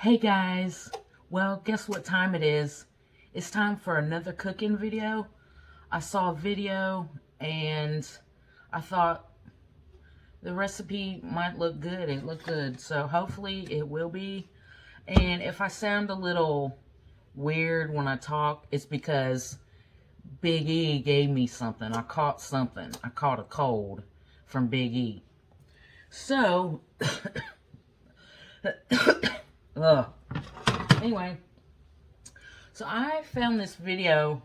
Hey guys, well, guess what time it is? It's time for another cooking video. I saw a video and I thought the recipe might look good. It looked good, so hopefully it will be. And if I sound a little weird when I talk, it's because Big E gave me something. I caught something. I caught a cold from Big E. So, anyway, so I found this video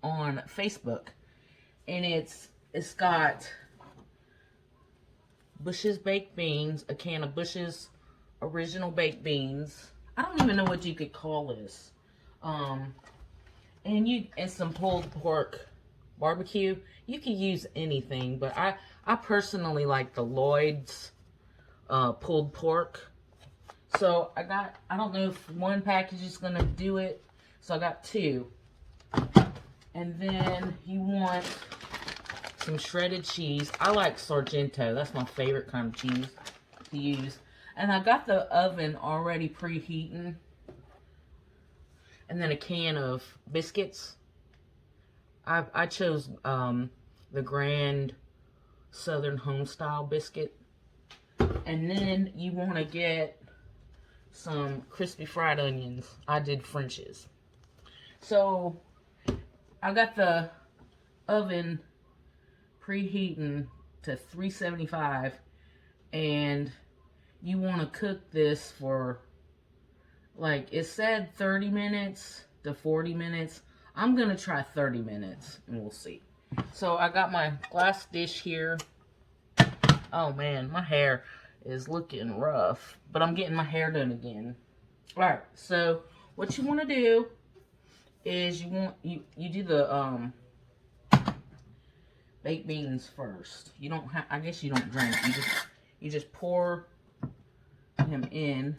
on Facebook, and it's got Bush's baked beans, a can of Bush's original baked beans. I don't even know what you could call this. And some pulled pork barbecue. You can use anything, but I personally like the Lloyd's pulled pork. So I don't know if one package is going to do it. So I got two. And then you want some shredded cheese. I like Sargento. That's my favorite kind of cheese to use. And I got the oven already preheating. And then a can of biscuits. I chose the Grand Southern Homestyle biscuit. And then you want to get some crispy fried onions. I did French's. So I got the oven preheating to 375, and you want to cook this for, like, it said 30 minutes to 40 minutes. I'm gonna try 30 minutes and we'll see. So I got my glass dish here. Oh man, my hair is looking rough, but I'm getting my hair done again. Alright, so what you want to do is you do the baked beans first. You don't have, I guess you don't drain it. You just pour them in.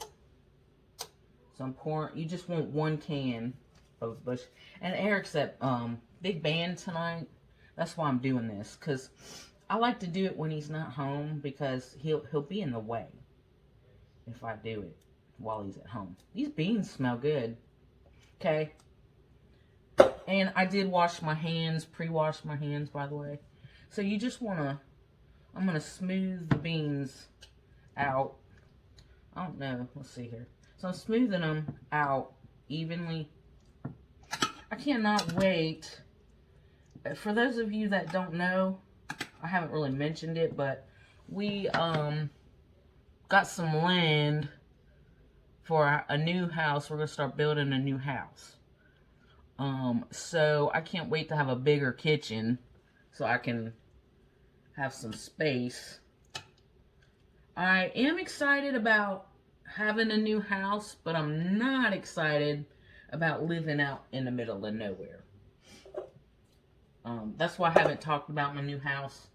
So I'm pouring, you just want one can of Bush. And Eric's at big band tonight. That's why I'm doing this, because I like to do it when he's not home, because he'll be in the way if I do it while he's at home. These beans smell good. Okay. And I did wash my hands, pre-wash my hands, by the way. So you just want to, I'm going to smooth the beans out. I don't know. Let's see here. So I'm smoothing them out evenly. I cannot wait. For those of you that don't know, I haven't really mentioned it, but we got some land for a new house. We're going to start building a new house. So I can't wait to have a bigger kitchen so I can have some space. I am excited about having a new house, but I'm not excited about living out in the middle of nowhere. That's why I haven't talked about my new house.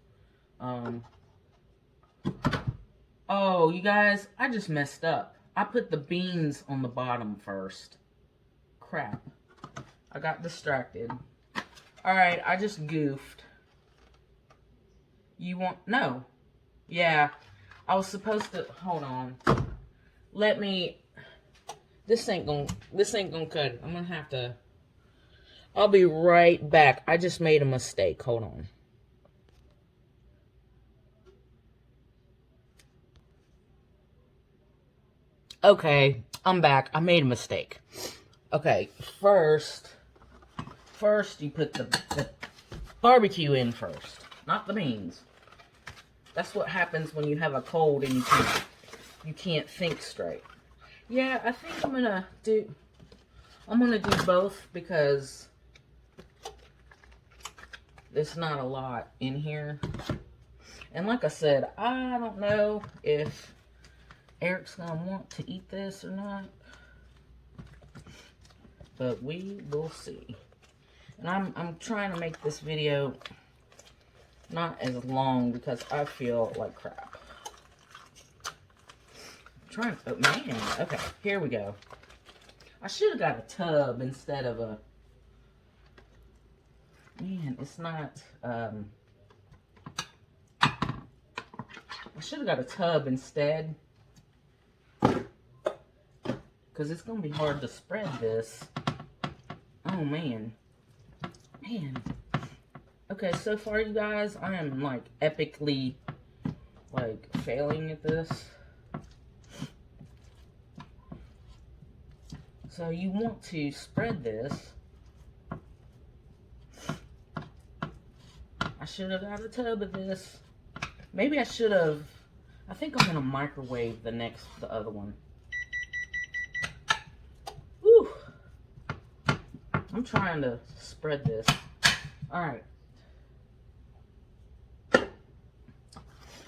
Oh, you guys, I just messed up. I put the beans on the bottom first. Crap. I got distracted. Alright, I just goofed. You want... No. Yeah. I was supposed to... Hold on. Let me... This ain't gonna cut it. I'm gonna have to... I'll be right back. I just made a mistake. Hold on. Okay, I'm back. I made a mistake. Okay, first you put the barbecue in first, not the beans. That's what happens when you have a cold and you can't think straight. Yeah, I think I'm gonna do both, because there's not a lot in here. And like I said, I don't know if Eric's gonna want to eat this or not, but we will see. And I'm trying to make this video not as long because I feel like crap. Oh man, okay, here we go. I should have got a tub instead of a... Man, it's not... I should have got a tub instead. because it's going to be hard to spread this. Oh, man. Man. Okay, so far, you guys, I am, like, epically, like, failing at this. So you want to spread this. I should have got a tub of this. Maybe I should have. I think I'm gonna microwave the other one. Whew. I'm trying to spread this. All right.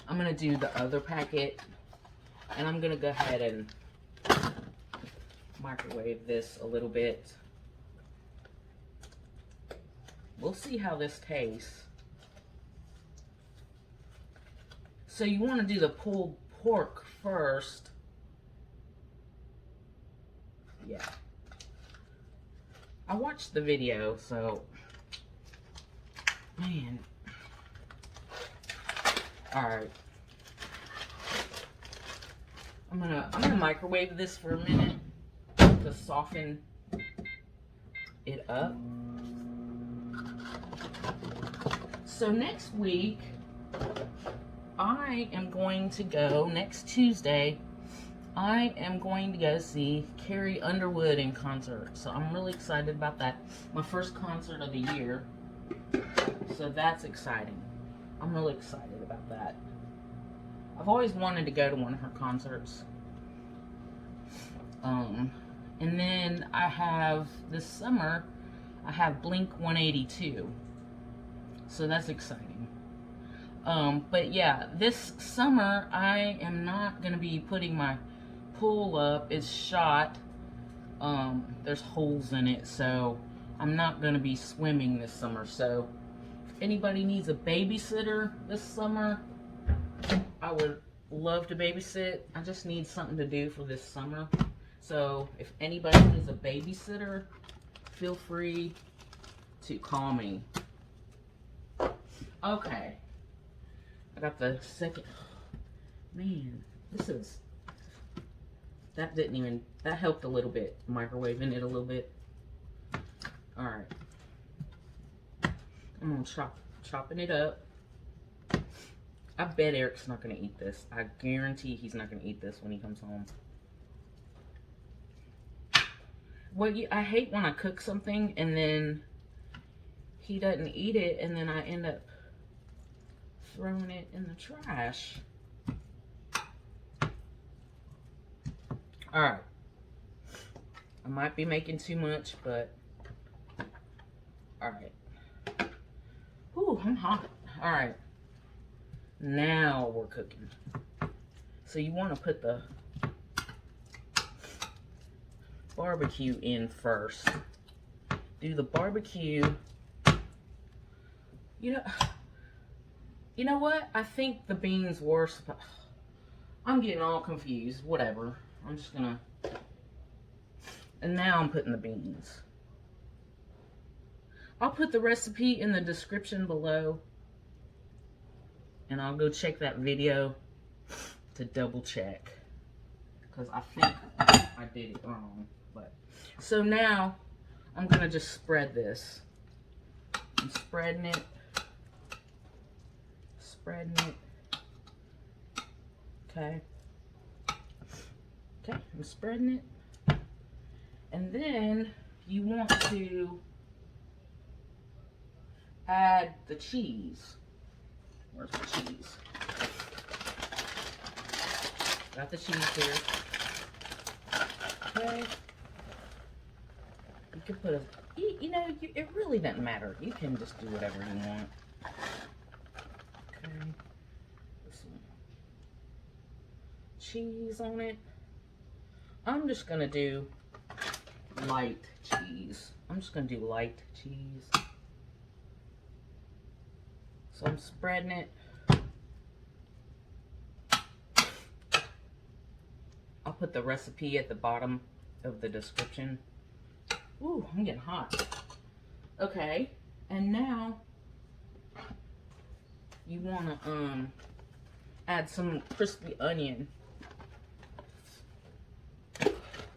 I'm gonna do the other packet, and I'm gonna go ahead and microwave this a little bit. We'll see how this tastes. So you want to do the pulled pork first. Yeah. I watched the video, so man. Alright. I'm gonna microwave this for a minute to soften it up. So next week, I am going to go, next Tuesday, I am going to go see Carrie Underwood in concert. So I'm really excited about that. My first concert of the year. So that's exciting. I'm really excited about that. I've always wanted to go to one of her concerts. And then I have, this summer, I have Blink 182. So that's exciting. But yeah, this summer, I am not going to be putting my pool up. It's shot. There's holes in it, so I'm not going to be swimming this summer. So if anybody needs a babysitter this summer, I would love to babysit. I just need something to do for this summer. So if anybody needs a babysitter, feel free to call me. Okay. I got the second. Man, this is. That didn't even. That helped a little bit. Microwaving it a little bit. Alright. I'm gonna chopping it up. I bet Eric's not gonna eat this. I guarantee he's not gonna eat this when he comes home. Well, I hate when I cook something and then he doesn't eat it and then I end up throwing it in the trash. Alright. I might be making too much, but alright. Ooh, I'm hot. Alright. Now we're cooking. So you want to put the barbecue in first. Do the barbecue. You know what? I think the beans were. I'm getting all confused. Whatever. I'm just gonna. And now I'm putting the beans. I'll put the recipe in the description below. And I'll go check that video to double check. Because I think I did it wrong. But so now I'm going to just spread this. I'm spreading it. Spreading it. Okay. Okay, I'm spreading it. And then you want to add the cheese. Where's the cheese? Got the cheese here. Okay. You can put a, you know, it really doesn't matter. You can just do whatever you want. Okay. Put some cheese on it. I'm just going to do light cheese. I'm just going to do light cheese. So I'm spreading it. I'll put the recipe at the bottom of the description. Ooh, I'm getting hot. Okay, and now you want to add some crispy onion.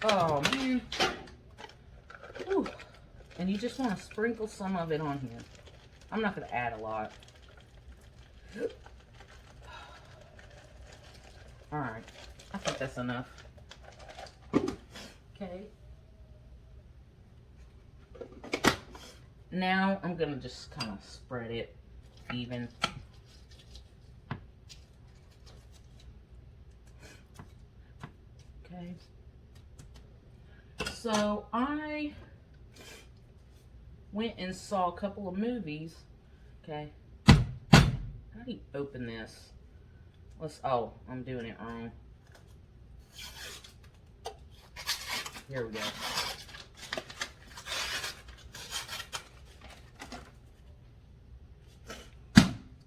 Oh, man. Whew. And you just want to sprinkle some of it on here. I'm not going to add a lot. Alright. I think that's enough. Okay. Now I'm going to just kind of spread it even. Okay. So I went and saw a couple of movies. Okay. How do you open this? Oh, I'm doing it wrong. Here we go.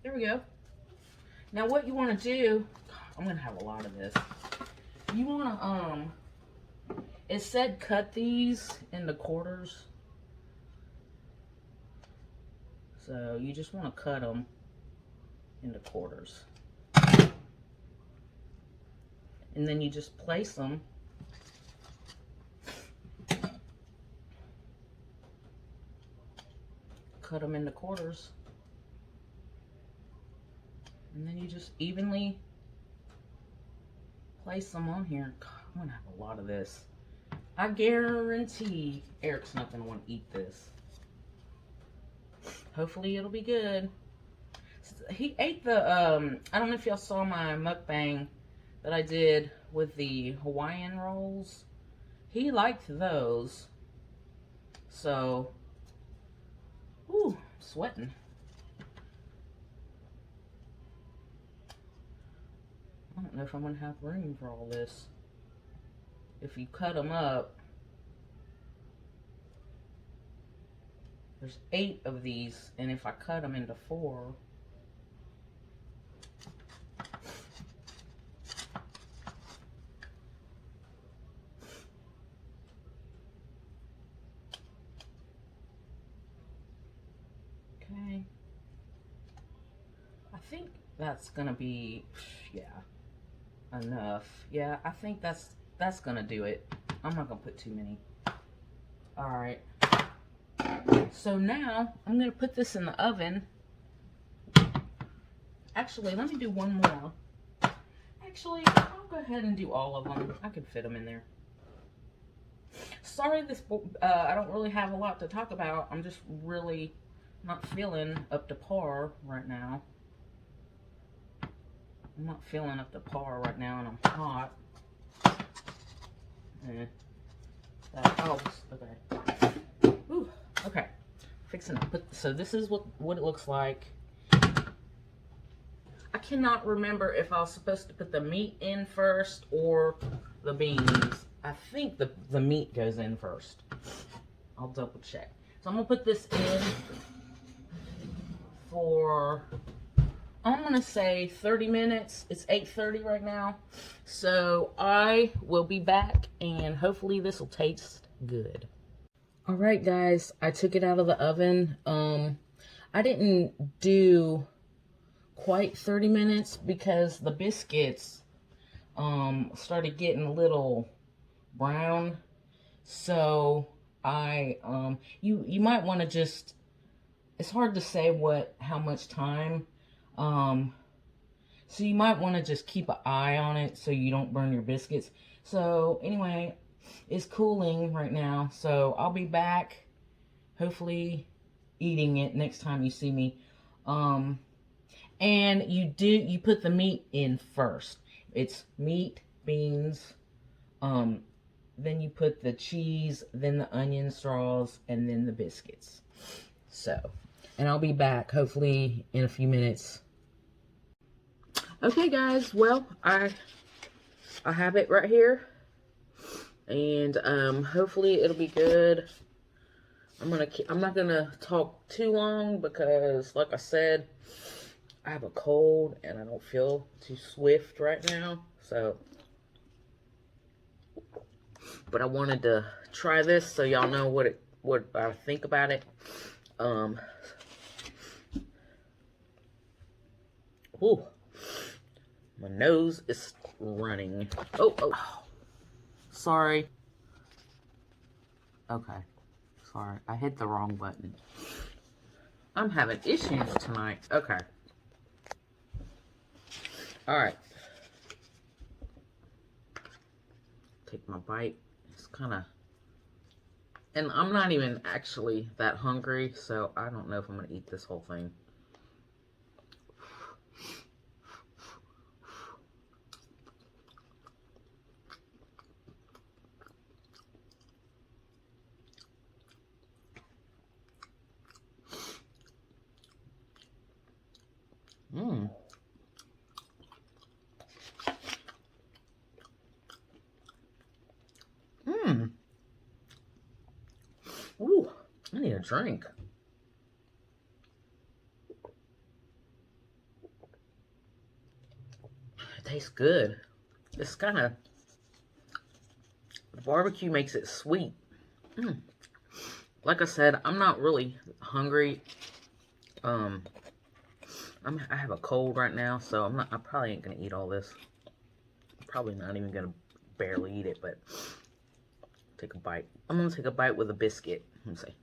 There we go. Now what you want to do, I'm going to have a lot of this. You want to, it said cut these into quarters. So you just want to cut them into quarters. And then you just place them cut them into quarters. And then you just evenly place them on here. God, I'm going to have a lot of this. I guarantee Eric's not going to want to eat this. Hopefully it'll be good. He ate the, I don't know if y'all saw my mukbang that I did with the Hawaiian rolls. He liked those. So, ooh, sweating. I don't know if I'm going to have room for all this. If you cut them up, there's 8 of these, and if I cut them into 4, okay, I think that's gonna be, yeah, enough. Yeah, I think that's gonna do it. I'm not gonna put too many. All right. So now I'm gonna put this in the oven. Actually, let me do one more. Actually, I'll go ahead and do all of them. I could fit them in there. Sorry, I don't really have a lot to talk about. I'm just really not feeling up to par right now. I'm not feeling up to par right now, and I'm hot. That helps. Okay. Ooh, okay. Fixing to put. So this is what it looks like. I cannot remember if I was supposed to put the meat in first or the beans. I think the meat goes in first. I'll double check. So I'm gonna put this in for, I'm gonna say 30 minutes. It's 8:30 right now. So I will be back and hopefully this will taste good. All right, guys, I took it out of the oven. I didn't do quite 30 minutes because the biscuits started getting a little brown. So you might want to just, it's hard to say how much time. So you might want to just keep an eye on it so you don't burn your biscuits. So anyway, it's cooling right now. So I'll be back, hopefully eating it next time you see me. And you put the meat in first. It's meat, beans, then you put the cheese, then the onion straws, and then the biscuits. So, and I'll be back hopefully in a few minutes. Okay, guys, well, I have it right here, and hopefully it'll be good. I'm not gonna talk too long because, like I said, I have a cold and I don't feel too swift right now. So, but I wanted to try this so y'all know what I think about it. Ooh. My nose is running. Oh. Sorry. Okay. Sorry, I hit the wrong button. I'm having issues tonight. Okay. Alright. Take my bite. It's kind of... And I'm not even actually that hungry, so I don't know if I'm going to eat this whole thing. Mmm. Mmm. Ooh, I need a drink. It tastes good. It's kind of... Barbecue makes it sweet. Mm. Like I said, I'm not really hungry. I have a cold right now, so I probably ain't gonna eat all this. Probably not even gonna barely eat it, but take a bite. I'm gonna take a bite with a biscuit. Let me see.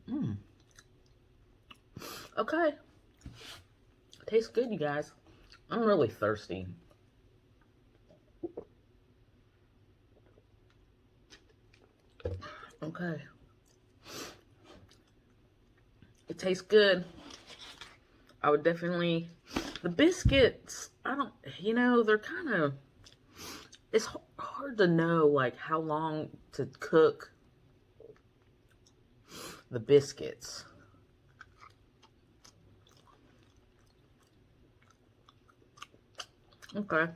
Mmm. Okay. Tastes good, you guys. I'm really thirsty. Okay. It tastes good. I would definitely... The biscuits, they're kind of... It's hard to know, like, how long to cook the biscuits. Okay.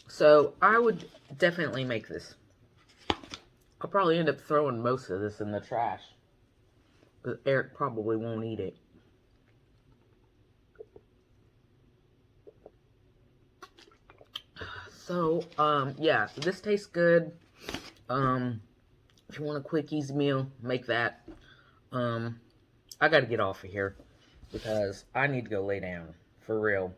So, I would definitely make this. I'll probably end up throwing most of this in the trash. But Eric probably won't eat it. So, yeah, this tastes good. If you want a quick, easy meal, make that. I gotta get off of here because I need to go lay down, for real.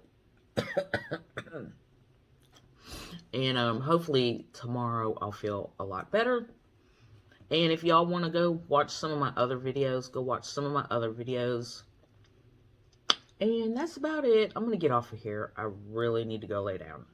And, hopefully tomorrow I'll feel a lot better. And if y'all want to go watch some of my other videos, go watch some of my other videos. And that's about it. I'm going to get off of here. I really need to go lay down.